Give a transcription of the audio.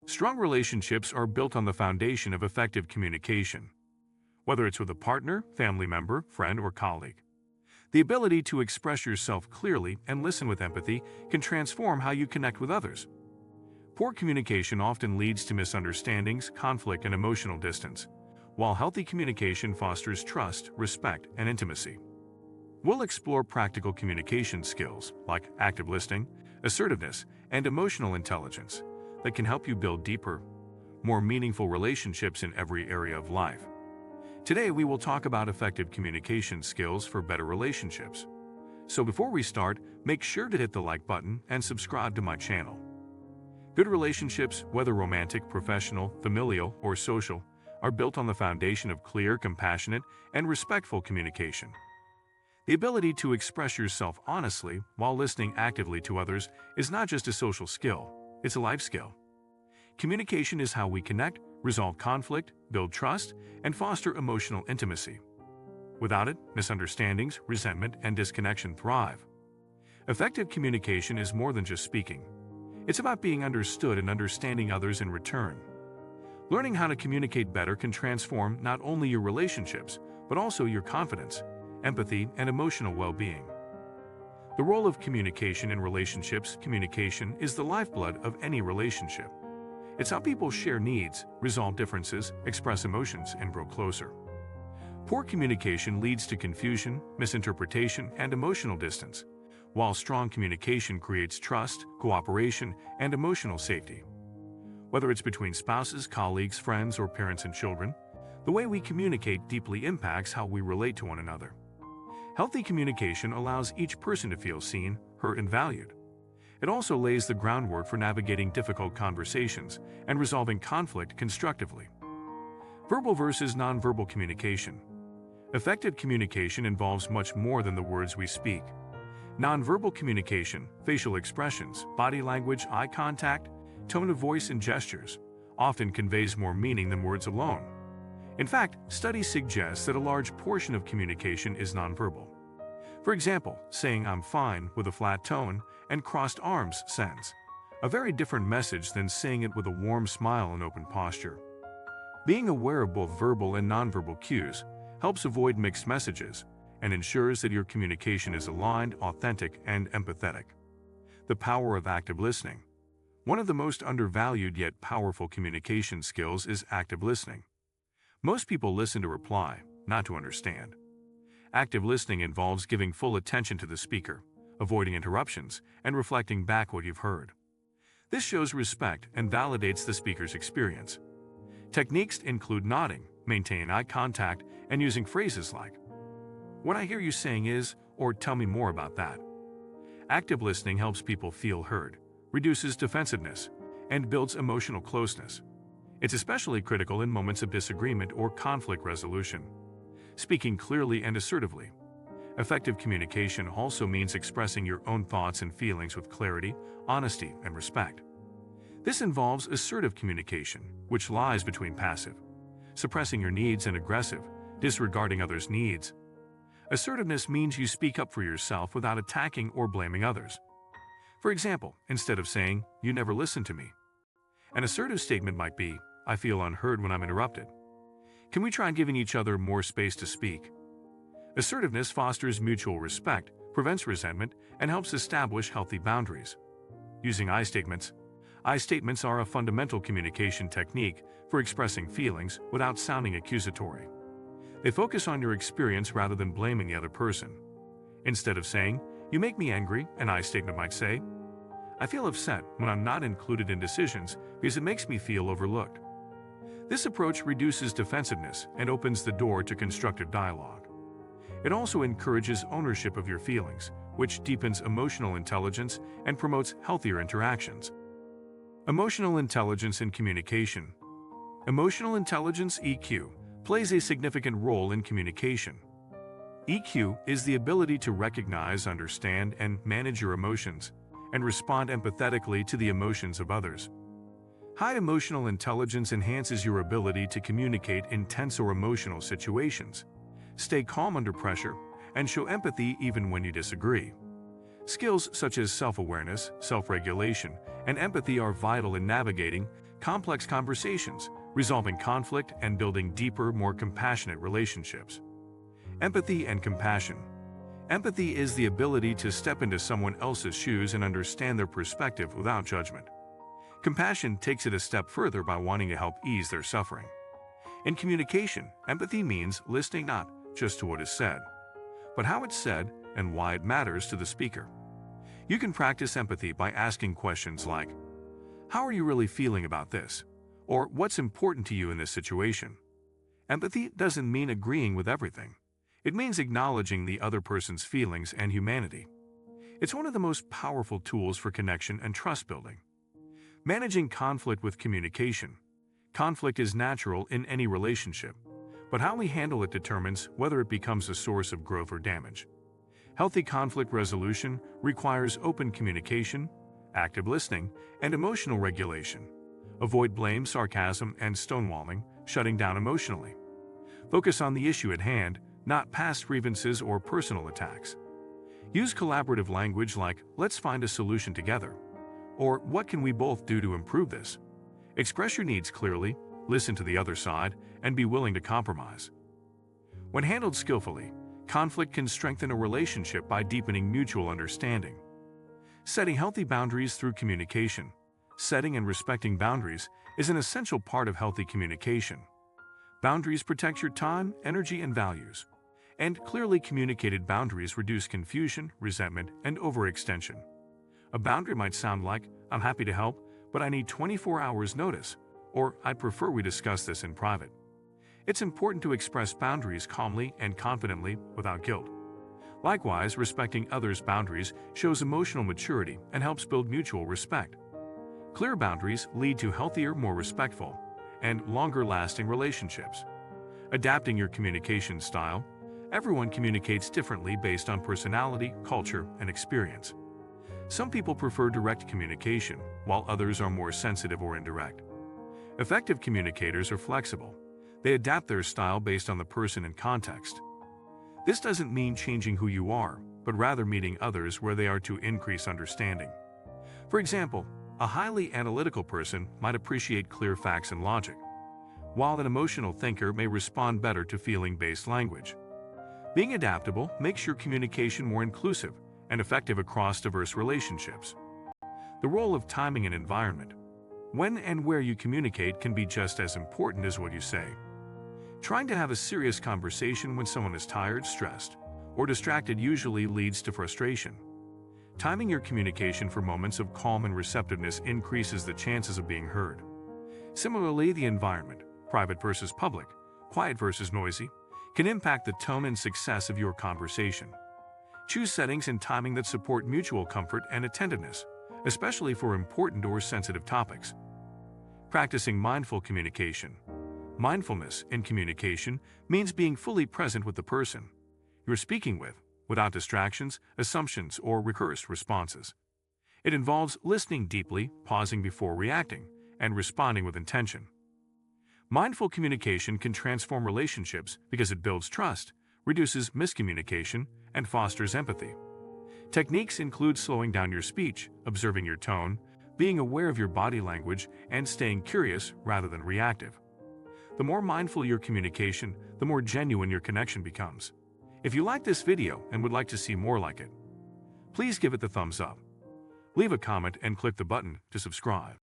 Strong relationships are built on the foundation of effective communication, whether it's with a partner, family member, friend, or colleague. The ability to express yourself clearly and listen with empathy can transform how you connect with others. Poor communication often leads to misunderstandings, conflict, and emotional distance, while healthy communication fosters trust, respect, and intimacy. We'll explore practical communication skills like active listening, assertiveness, and emotional intelligence that can help you build deeper, more meaningful relationships in every area of life. Today, we will talk about effective communication skills for better relationships. So before we start, make sure to hit the like button and subscribe to my channel. Good relationships, whether romantic, professional, familial, or social, are built on the foundation of clear, compassionate, and respectful communication. The ability to express yourself honestly while listening actively to others is not just a social skill, it's a life skill. Communication is how we connect, resolve conflict, build trust, and foster emotional intimacy. Without it, misunderstandings, resentment, and disconnection thrive. Effective communication is more than just speaking. It's about being understood and understanding others in return. Learning how to communicate better can transform not only your relationships, but also your confidence, empathy, and emotional well-being. The role of communication in relationships. Communication is the lifeblood of any relationship. It's how people share needs, resolve differences, express emotions, and grow closer. Poor communication leads to confusion, misinterpretation, and emotional distance, while strong communication creates trust, cooperation, and emotional safety. Whether it's between spouses, colleagues, friends, or parents and children, the way we communicate deeply impacts how we relate to one another. Healthy communication allows each person to feel seen, heard, and valued. It also lays the groundwork for navigating difficult conversations and resolving conflict constructively. Verbal versus nonverbal communication. Effective communication involves much more than the words we speak. Nonverbal communication, facial expressions, body language, eye contact, tone of voice, and gestures often conveys more meaning than words alone. In fact, studies suggest that a large portion of communication is nonverbal. For example, saying "I'm fine" with a flat tone and crossed arms sends a very different message than saying it with a warm smile and open posture. Being aware of both verbal and nonverbal cues helps avoid mixed messages and ensures that your communication is aligned, authentic, and empathetic. The power of active listening. One of the most undervalued yet powerful communication skills is active listening. Most people listen to reply, not to understand. Active listening involves giving full attention to the speaker, avoiding interruptions, and reflecting back what you've heard. This shows respect and validates the speaker's experience. Techniques include nodding, maintaining eye contact, and using phrases like, "What I hear you saying is," or "Tell me more about that." Active listening helps people feel heard, reduces defensiveness, and builds emotional closeness. It's especially critical in moments of disagreement or conflict resolution. Speaking clearly and assertively. Effective communication also means expressing your own thoughts and feelings with clarity, honesty, and respect. This involves assertive communication, which lies between passive, suppressing your needs, and aggressive, disregarding others' needs. Assertiveness means you speak up for yourself without attacking or blaming others. For example, instead of saying, "You never listen to me," an assertive statement might be, "I feel unheard when I'm interrupted. Can we try giving each other more space to speak?" Assertiveness fosters mutual respect, prevents resentment, and helps establish healthy boundaries. Using I statements. I statements are a fundamental communication technique for expressing feelings without sounding accusatory. They focus on your experience rather than blaming the other person. Instead of saying, "You make me angry," an I statement might say, "I feel upset when I'm not included in decisions because it makes me feel overlooked." This approach reduces defensiveness and opens the door to constructive dialogue. It also encourages ownership of your feelings, which deepens emotional intelligence and promotes healthier interactions. Emotional intelligence in communication. Emotional intelligence (EQ) plays a significant role in communication. EQ is the ability to recognize, understand, and manage your emotions, and respond empathetically to the emotions of others. High emotional intelligence enhances your ability to communicate in tense or emotional situations, stay calm under pressure, and show empathy even when you disagree. Skills such as self-awareness, self-regulation, and empathy are vital in navigating complex conversations, resolving conflict, and building deeper, more compassionate relationships. Empathy and compassion. Empathy is the ability to step into someone else's shoes and understand their perspective without judgment. Compassion takes it a step further by wanting to help ease their suffering. In communication, empathy means listening not just to what is said, but how it's said and why it matters to the speaker. You can practice empathy by asking questions like, "How are you really feeling about this?" Or "What's important to you in this situation?" Empathy doesn't mean agreeing with everything. It means acknowledging the other person's feelings and humanity. It's one of the most powerful tools for connection and trust building. Managing conflict with communication. Conflict is natural in any relationship, but how we handle it determines whether it becomes a source of growth or damage. Healthy conflict resolution requires open communication, active listening, and emotional regulation. Avoid blame, sarcasm, and stonewalling, shutting down emotionally. Focus on the issue at hand, not past grievances or personal attacks. Use collaborative language like, "Let's find a solution together," or "What can we both do to improve this?" Express your needs clearly, listen to the other side, and be willing to compromise. When handled skillfully, conflict can strengthen a relationship by deepening mutual understanding. Setting healthy boundaries through communication. Setting and respecting boundaries is an essential part of healthy communication. Boundaries protect your time, energy, and values. And clearly communicated boundaries reduce confusion, resentment, and overextension. A boundary might sound like, "I'm happy to help, but I need 24 hours notice," or "I'd prefer we discuss this in private." It's important to express boundaries calmly and confidently without guilt. Likewise, respecting others' boundaries shows emotional maturity and helps build mutual respect. Clear boundaries lead to healthier, more respectful, and longer-lasting relationships. Adapting your communication style. Everyone communicates differently based on personality, culture, and experience. Some people prefer direct communication, while others are more sensitive or indirect. Effective communicators are flexible. They adapt their style based on the person and context. This doesn't mean changing who you are, but rather meeting others where they are to increase understanding. For example, a highly analytical person might appreciate clear facts and logic, while an emotional thinker may respond better to feeling-based language. Being adaptable makes your communication more inclusive and effective across diverse relationships. The role of timing and environment. When and where you communicate can be just as important as what you say. Trying to have a serious conversation when someone is tired, stressed, or distracted usually leads to frustration. Timing your communication for moments of calm and receptiveness increases the chances of being heard. Similarly, the environment, private versus public, quiet versus noisy, can impact the tone and success of your conversation. Choose settings and timing that support mutual comfort and attentiveness, especially for important or sensitive topics. Practicing mindful communication. Mindfulness in communication means being fully present with the person you're speaking with, without distractions, assumptions, or rehearsed responses. It involves listening deeply, pausing before reacting, and responding with intention. Mindful communication can transform relationships because it builds trust, reduces miscommunication, and fosters empathy. Techniques include slowing down your speech, observing your tone, being aware of your body language, and staying curious rather than reactive. The more mindful your communication, the more genuine your connection becomes. If you like this video and would like to see more like it, please give it the thumbs up. Leave a comment and click the button to subscribe.